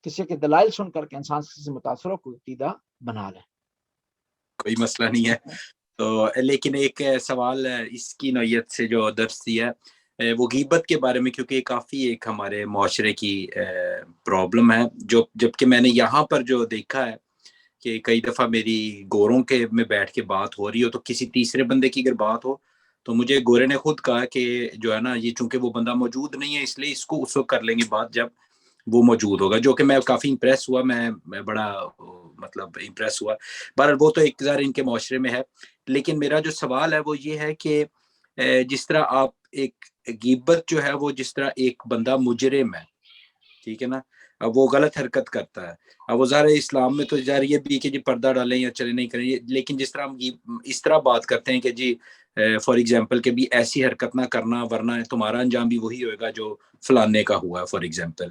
کسی کے دلائل سن کر کے انسان سے متاثر ہو, کوئی عقیدہ بنا لے, کوئی مسئلہ نہیں ہے. تو لیکن ایک سوال اس کی نوعیت سے جو درس دیا ہے وہ غیبت کے بارے میں, کیونکہ کافی ایک ہمارے معاشرے کی پرابلم ہے, جو جبکہ میں نے یہاں پر جو دیکھا ہے کہ کئی دفعہ میری گوروں کے میں بیٹھ کے بات ہو رہی ہو تو کسی تیسرے بندے کی اگر بات ہو تو مجھے گورے نے خود کہا کہ جو ہے نا یہ چونکہ وہ بندہ موجود نہیں ہے اس لیے اس کو اس وقت کر لیں گے بات جب وہ موجود ہوگا, جو کہ میں کافی امپریس ہوا, میں بڑا مطلب امپریس ہوا. بہرحال وہ تو ایک ذرا ان کے معاشرے میں ہے. لیکن میرا جو سوال ہے وہ یہ ہے کہ جس طرح آپ ایک غیبت جو ہے وہ جس طرح ایک بندہ مجرم ہے, ٹھیک ہے نا, اب وہ غلط حرکت کرتا ہے, اب وہ ظاہر اسلام میں تو ظاہر یہ بھی کہ جی پردہ ڈالیں یا چلے نہیں کریں, لیکن جس طرح ہم اس طرح بات کرتے ہیں کہ جی فار ایگزامپل کہ بھی ایسی حرکت نہ کرنا ورنہ تمہارا انجام بھی وہی ہوئے گا جو فلانے کا ہوا ہے فار ایگزامپل.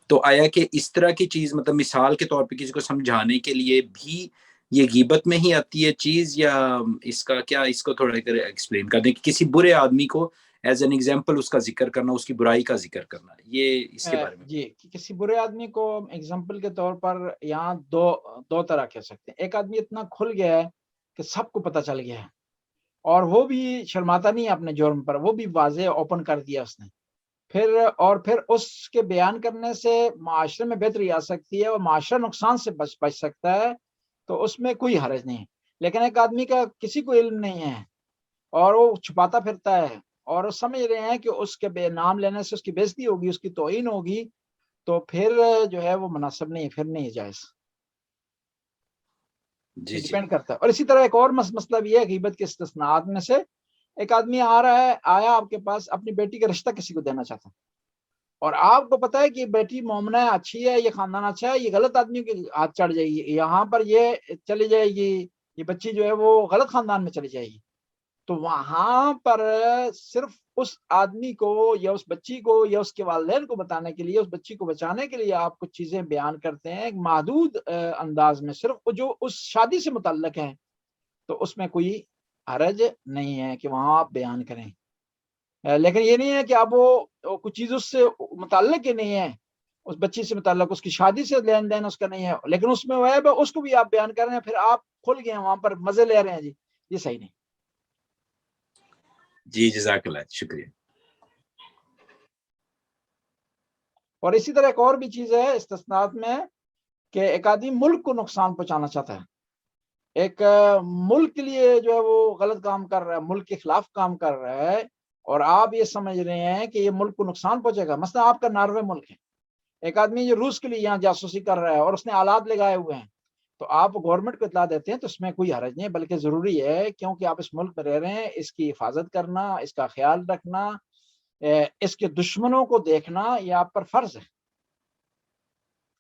تو آیا کہ اس طرح کی چیز مطلب مثال کے طور پہ کسی کو سمجھانے کے لیے بھی یہ غیبت میں ہی آتی ہے چیز, یا اس کا کیا, اس کو تھوڑا ایکسپلین کر دیں کہ کسی برے آدمی کو ایز این ایگزامپل اس کا ذکر کرنا, اس کی برائی کا ذکر کرنا, یہ اس کے بارے میں. جی کسی برے آدمی کو ایگزامپل کے طور پر یہاں دو طرح کہہ سکتے ہیں. ایک آدمی اتنا کھل گیا ہے کہ سب کو پتہ چل گیا ہے, اور وہ بھی شرماتا نہیں ہے اپنے جرم پر, وہ بھی واضح اوپن کر دیا اس نے, پھر اس کے بیان کرنے سے معاشرے میں بہتری آ سکتی ہے اور معاشرہ نقصان سے بچ سکتا ہے, تو اس میں کوئی حرج نہیں. لیکن ایک آدمی کا کسی کو علم نہیں ہے اور وہ چھپاتا پھرتا ہے, اور وہ سمجھ رہے ہیں کہ اس کے بے نام لینے سے اس کی بےزتی ہوگی, اس کی توہین ہوگی, تو پھر جو ہے وہ مناسب نہیں, پھر نہیں جائز. جی ڈیپینڈ کرتا ہے. اور اسی طرح ایک اور مسئلہ بھی ہے غیبت کے استثناءات میں سے. ایک آدمی آیا آپ کے پاس, اپنی بیٹی کا رشتہ کسی کو دینا چاہتا ہے, اور آپ کو پتا ہے کہ بیٹی مومنہ ہے, اچھی ہے, یہ خاندان اچھا ہے, یہ غلط آدمی کے ہاتھ چڑھ جائے گی, یہاں پر یہ چلی جائے گی, یہ بچی جو ہے وہ غلط خاندان میں چلی جائے گی. تو وہاں پر صرف اس آدمی کو یا اس بچی کو یا اس کے والدین کو بتانے کے لیے, اس بچی کو بچانے کے لیے آپ کچھ چیزیں بیان کرتے ہیں ایک محدود انداز میں, صرف جو اس شادی سے متعلق ہیں, تو اس میں کوئی حرج نہیں ہے کہ وہاں آپ بیان کریں. لیکن یہ نہیں ہے کہ اب وہ کچھ چیز اس سے متعلق ہی نہیں ہے, اس بچی سے متعلق, اس کی شادی سے لین دین اس کا نہیں ہے, لیکن اس میں وہ ہے اس کو بھی آپ بیان کر رہے ہیں, پھر آپ کھل گئے ہیں وہاں پر, مزے لے رہے ہیں. جی یہ صحیح نہیں. جی جزاک اللہ, شکریہ. اور اسی طرح ایک اور بھی چیز ہے استثناءات میں کہ ایک آدمی ملک کو نقصان پہنچانا چاہتا ہے, ایک ملک کے لیے جو ہے وہ غلط کام کر رہا ہے, ملک کے خلاف کام کر رہا ہے, اور آپ یہ سمجھ رہے ہیں کہ یہ ملک کو نقصان پہنچے گا. مثلا آپ کا ناروے ملک ہے, ایک آدمی جو روس کے لیے یہاں جاسوسی کر رہا ہے اور اس نے آلات لگائے ہوئے ہیں, تو آپ گورنمنٹ کو اطلاع دیتے ہیں, تو اس میں کوئی حرج نہیں, بلکہ ضروری ہے کیونکہ آپ اس ملک میں رہ رہے ہیں, اس کی حفاظت کرنا, اس کا خیال رکھنا, اس کے دشمنوں کو دیکھنا یہ آپ پر فرض ہے.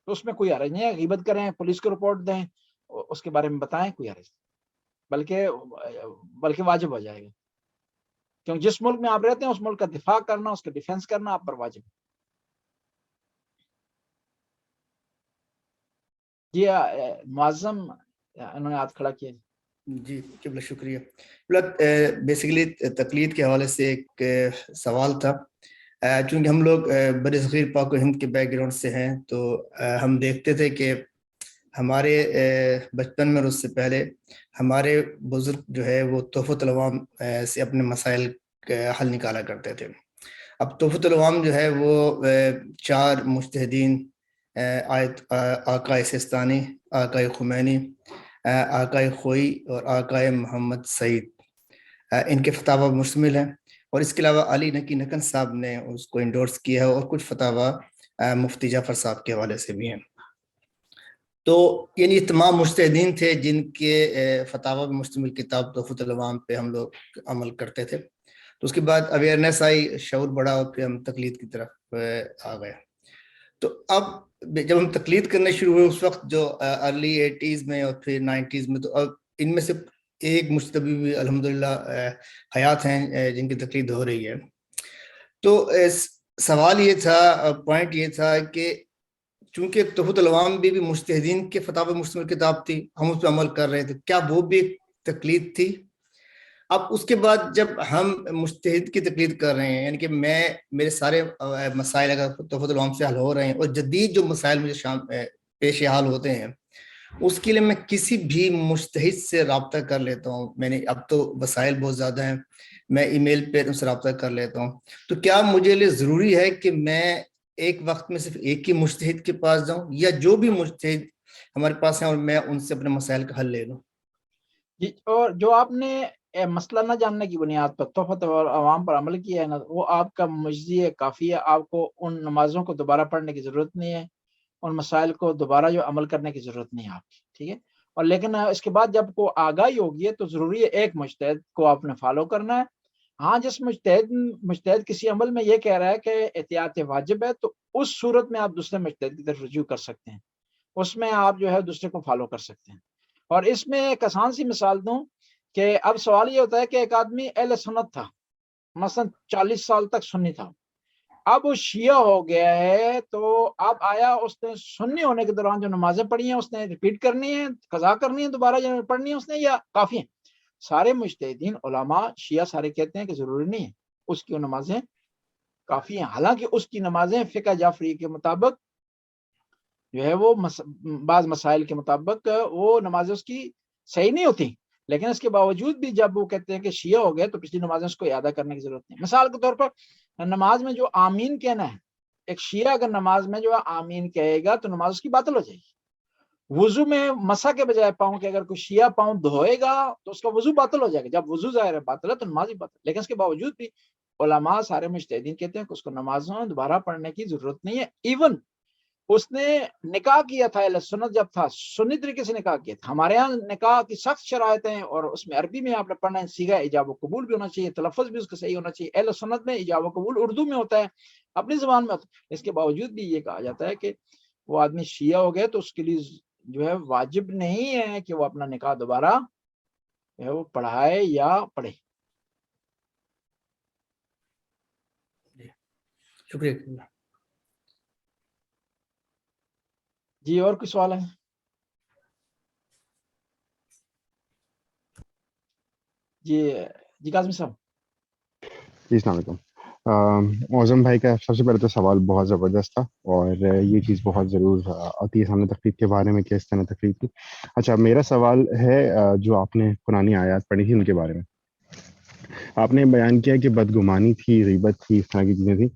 تو اس میں کوئی حرج نہیں ہے, غیبت کریں, پولیس کو رپورٹ دیں, اس کے بارے میں بتائیں, کوئی حرج بلکہ واجب ہو جائے گا, کیونکہ جس ملک میں آپ رہتے ہیں اس ملک کا دفاع کرنا, اس کا ڈیفینس کرنا آپ پر واجب ہے. جی معظم انہوں نے ہاتھ کھڑا کیا. جی قبلہ شکریہ. بیسیکلی تقلید کے حوالے سے ایک سوال تھا. چونکہ ہم لوگ بر صغیر پاک و ہند کے بیک گراؤنڈ سے ہیں تو ہم دیکھتے تھے کہ ہمارے بچپن میں اور اس سے پہلے ہمارے بزرگ جو ہے وہ تحفۃ العوام سے اپنے مسائل کا حل نکالا کرتے تھے. اب تحفۃ العوام جو ہے وہ 4 مجتہدین آقا سستانی، آقا خمینی، آقا خوئی اور آقا محمد سعید ان کے فتاوی مشتمل ہیں. اور اس کے علاوہ علی نقی نکن صاحب نے اس کو انڈورس کیا ہے اور کچھ فتاوی مفتی جعفر صاحب کے حوالے سے بھی ہیں. تو یعنی تمام مجتہدین تھے جن کے فتاوی پر مشتمل کتاب تحفۃ العوام پہ ہم لوگ عمل کرتے تھے. تو اس کے بعد اویئرنیس آئی، شعور بڑھا اور پھر ہم تقلید کی طرف آ گئے. تو اب جب ہم تقلید کرنے شروع ہوئے اس وقت جو ارلی 80s میں اور پھر 90s میں، تو اب ان میں سے ایک مجتبی بھی الحمدللہ حیات ہیں جن کی تقلید ہو رہی ہے. تو سوال یہ تھا، پوائنٹ یہ تھا کہ چونکہ تحفۃ العوام بھی مجتہدین کے فتاوی مشتمل کتاب تھی، ہم اس پہ عمل کر رہے تھے، کیا وہ بھی ایک تقلید تھی؟ اب اس کے بعد جب ہم مجتہد کی تقلید کر رہے ہیں، یعنی کہ میرے سارے مسائل اگر تحفۃ العوام سے حل ہو رہے ہیں اور جدید جو مسائل مجھے پیش حال ہوتے ہیں اس کے لیے میں کسی بھی مجتہد سے رابطہ کر لیتا ہوں. میں نے اب تو وسائل بہت زیادہ ہیں، میں ای میل پہ ان سے رابطہ کر لیتا ہوں. تو کیا مجھے لیے ضروری ہے کہ میں ایک وقت میں صرف ایک ہی مجتہد کے پاس جاؤں، یا جو بھی مجتہد ہمارے پاس ہیں اور میں ان سے اپنے مسائل کا حل لے لوں؟ جی، اور جو آپ نے مسئلہ نہ جاننے کی بنیاد پر تحفۃ عوام پر عمل کیا ہے نا، وہ آپ کا مجزی کافی ہے. آپ کو ان نمازوں کو دوبارہ پڑھنے کی ضرورت نہیں ہے، ان مسائل کو دوبارہ جو عمل کرنے کی ضرورت نہیں ہے آپ کی. ٹھیک ہے. اور لیکن اس کے بعد جب کو آگاہی ہوگی ہے تو ضروری ہے ایک مجتہد کو آپ نے فالو کرنا ہے. ہاں، جس مجتہد کسی عمل میں یہ کہہ رہا ہے کہ احتیاط واجب ہے، تو اس صورت میں آپ دوسرے مجتہد کی طرف رجوع کر سکتے ہیں، اس میں آپ جو ہے دوسرے کو فالو کر سکتے ہیں. اور اس میں ایک آسان سی مثال دوں کہ اب سوال یہ ہوتا ہے کہ ایک آدمی اہل سنت تھا، مثلا 40 سال تک سنی تھا، اب وہ شیعہ ہو گیا ہے، تو اب آیا اس نے سنی ہونے کے دوران جو نمازیں پڑھی ہیں اس نے ریپیٹ کرنی ہے، قضا کرنی ہے، دوبارہ جو پڑھنی ہے اس نے، یا کافی ہیں؟ سارے مجتہدین علماء شیعہ سارے کہتے ہیں کہ ضروری نہیں ہے، اس کی نمازیں کافی ہیں. حالانکہ اس کی نمازیں فقہ جعفری کے مطابق جو ہے وہ بعض مسائل کے مطابق وہ نمازیں اس کی صحیح نہیں ہوتی، لیکن اس کے باوجود بھی جب وہ کہتے ہیں کہ شیعہ ہو گئے تو پچھلی نمازیں اس کو اعادہ کرنے کی ضرورت نہیں. مثال کے طور پر نماز میں جو آمین کہنا ہے، ایک شیعہ اگر نماز میں جو آمین کہے گا تو نماز اس کی باطل ہو جائے گی. وضو میں مسح کے بجائے پاؤں کہ اگر کوئی شیعہ پاؤں دھوئے گا تو اس کا وضو باطل ہو جائے گا. جب وضو ظاہر ہے باطل ہے تو نماز ہی باطل. لیکن اس کے باوجود بھی علماء سارے مجتہدین کہتے ہیں کہ اس کو نمازوں دوبارہ پڑھنے کی ضرورت نہیں ہے. ایون اس نے نکاح کیا تھا اہل سنت، جب تھا سنی طریقے سے نکاح کیا تھا. ہمارے ہاں نکاح کی سخت شرائط ہیں اور اس میں عربی میں آپ نے پڑھنا ہے، صیغہ ایجاب و قبول بھی ہونا چاہیے، تلفظ بھی اس کا صحیح ہونا چاہیے. اہل سنت میں ایجاب و قبول اردو میں ہوتا ہے، اپنی زبان میں ہوتا ہے. اس کے باوجود بھی یہ کہا جاتا ہے کہ وہ آدمی شیعہ ہو گئے تو اس کے لیے جو ہے واجب نہیں ہے کہ وہ اپنا نکاح دوبارہ جو ہے وہ پڑھائے یا پڑھے. شکریہ. جی، اور کوئی سوال ہے؟ جی قاسم صاحب. جی السلام علیکم. معظم بھائی کا سب سے پہلے تو سوال بہت زبردست تھا اور یہ چیز بہت ضرور آتی ہے سامنے تقلید کے بارے میں کہ اس طرح تقلید کی. اچھا، میرا سوال ہے جو آپ نے قرآنی آیات پڑھی تھی ان کے بارے میں. آپ نے بیان کیا کہ بدگمانی تھی، غیبت تھی، اس طرح کی چیزیں تھیں.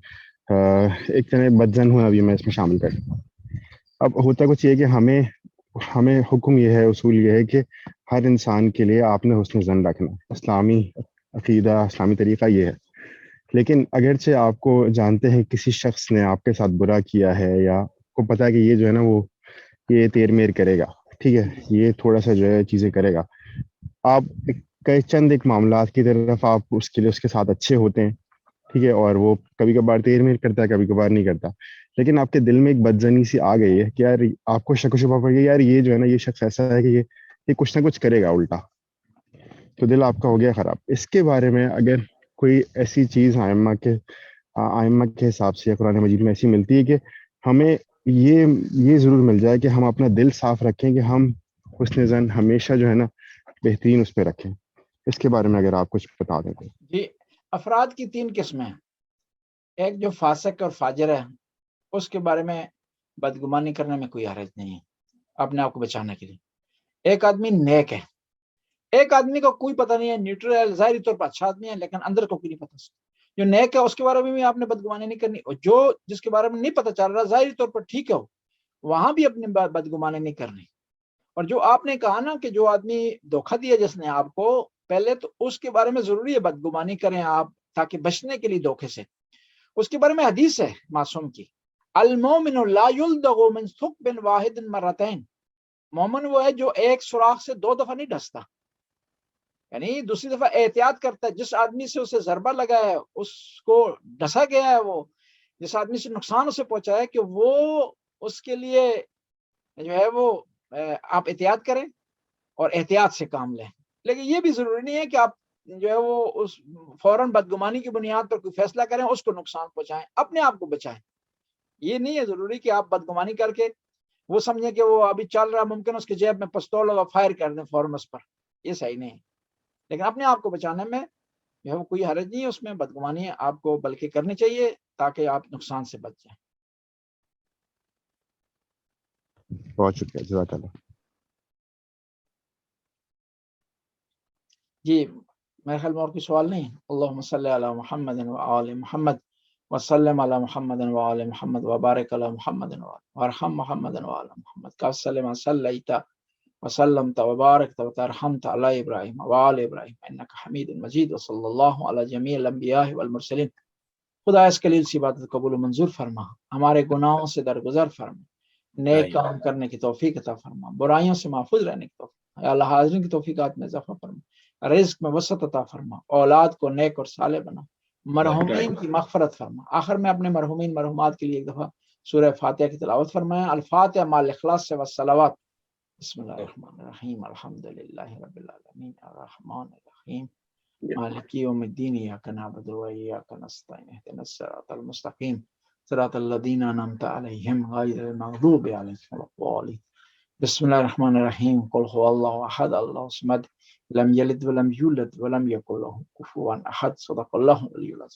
ایک طرح بدزن ہوا بھی میں اس میں شامل کر دوں. اب ہوتا کچھ یہ کہ ہمیں حکم یہ ہے، اصول یہ ہے کہ ہر انسان کے لیے آپ نے حسن ظن رکھنا. اسلامی عقیدہ، اسلامی طریقہ یہ ہے. لیکن اگرچہ آپ کو جانتے ہیں کسی شخص نے آپ کے ساتھ برا کیا ہے، یا کو پتا ہے کہ یہ جو ہے نا وہ یہ تیر میر کرے گا، ٹھیک ہے، یہ تھوڑا سا جو ہے چیزیں کرے گا، آپ چند ایک معاملات کی طرف آپ اس کے لیے اس کے ساتھ اچھے ہوتے ہیں، ٹھیک ہے، اور وہ کبھی کبھار تیر میر کرتا ہے، کبھی کبھار نہیں کرتا. لیکن آپ کے دل میں ایک بدزنی سی آ گئی ہے کہ یار آپ کو شک و شبہ پڑ گئی، یار یہ جو ہے نا یہ شخص ایسا ہے کہ یہ کچھ نہ کچھ کرے گا الٹا، تو دل آپ کا ہو گیا خراب. اس کے بارے میں اگر کوئی ایسی چیز آئمہ کے حساب سے یا قرآن مجید میں ایسی ملتی ہے کہ ہمیں یہ ضرور مل جائے کہ ہم اپنا دل صاف رکھیں کہ ہم حسن زن ہمیشہ جو ہے نا بہترین اس پہ رکھیں. اس کے بارے میں اگر آپ کچھ بتا دیں تو. جی، افراد کی 3 قسمیں ہیں. ایک جو فاسق اور فاجر ہے، اس کے بارے میں بدگمانی کرنے میں کوئی حرج نہیں ہے اپنے آپ کو بچانے کے لیے. ایک آدمی نیک ہے، ایک آدمی کو کوئی پتہ نہیں ہے، نیوٹرل ہے، ظاہری طور پر اچھا آدمی ہے لیکن اندر کو کوئی نہیں پتہ. جو نیک ہے اس کے بارے میں بھی آپ نے بدگمانی نہیں کرنی، اور جو جس کے بارے میں نہیں پتہ چل رہا ظاہری طور پر ٹھیک ہے وہاں بھی اپنی بدگمانی نہیں کرنی. اور جو آپ نے کہا نا کہ جو آدمی دھوکہ دیا جس نے آپ کو، پہلے تو اس کے بارے میں ضروری ہے بدگمانی کریں آپ تاکہ بچنے کے لیے دھوکے سے. اس کے بارے میں حدیث ہے معصوم کی، المومن لا یلدغ من ثقب واحد مرتين. مومن وہ ہے جو ایک سوراخ سے 2 دفعہ نہیں ڈستا، یعنی دوسری دفعہ احتیاط کرتا ہے. جس آدمی سے اسے ضربہ لگا ہے، اس کو ڈسا گیا ہے، وہ جس آدمی سے نقصان اسے پہنچا ہے، کہ وہ اس کے لیے جو ہے وہ آپ احتیاط کریں اور احتیاط سے کام لیں. لیکن یہ بھی ضروری نہیں ہے کہ آپ جو ہے وہ اس فوراً بدگمانی کی بنیاد پر کوئی فیصلہ کریں، اس کو نقصان پہنچائیں، اپنے آپ کو بچائیں. یہ نہیں ہے ضروری کہ آپ بدگمانی کر کے وہ سمجھیں کہ وہ ابھی چل رہا، ممکن اس کے جیب میں پستول ہوگا، فائر کر دیں فوراً اس پر. یہ صحیح نہیں ہے. لیکن اپنے آپ کو بچانے میں جو ہے وہ کوئی حرج نہیں ہے، اس میں بدگمانی آپ کو بلکہ کرنی چاہیے تاکہ آپ نقصان سے بچ جائیں. بہت شکریہ، جزاک اللہ. جی میرے خیال میں اور کوئی سوال نہیں. اللہم صلی علی محمد وآل محمد وسلم علی محمد وآل محمد وبارک علی محمد وارحم محمد وآل محمد کما صلیت وسلمت وبارکت وترحمت علی ابراہیم وآل ابراہیم انک حمید مجید. وصلی اللہ علی جمیع الانبیاء والمرسلین. خدا اس قلیل سی عبادت قبول و منظور فرما، ہمارے گناہوں سے درگزر فرما، نیک کام کرنے کی توفیق عطا فرما، برائیوں سے محفوظ رہنے کی توفیق. یا اللہ حاضرین کی توفیقات میں اضافہ فرما، رزق میں وسعت عطا فرما، اولاد کو نیک اور صالح بنا، مرحومین کی مغفرت فرما. آخر میں اپنے مرحومین مرحومات کے لیے ایک دفعہ سورہ فاتحہ کی تلاوت فرمائیں. الفاتحہ مع الاخلاص سے والصلوات. بسم اللہ الرحمن الرحیم الحمد للہ رب العالمین الرحمن الرحیم مالک یوم الدین ایاک نعبد و ایاک نستعین اهدنا الصراط المستقیم صراط الذین انعمت علیہم غیر المغضوب علیہم ولا الضالین. بسم اللہ الرحمن الرحیم قل هو اللہ احد اللہ الصمد لم یلد ولم یولد ولم یکن له کفوا احد. صدق اللہ العلی العظیم.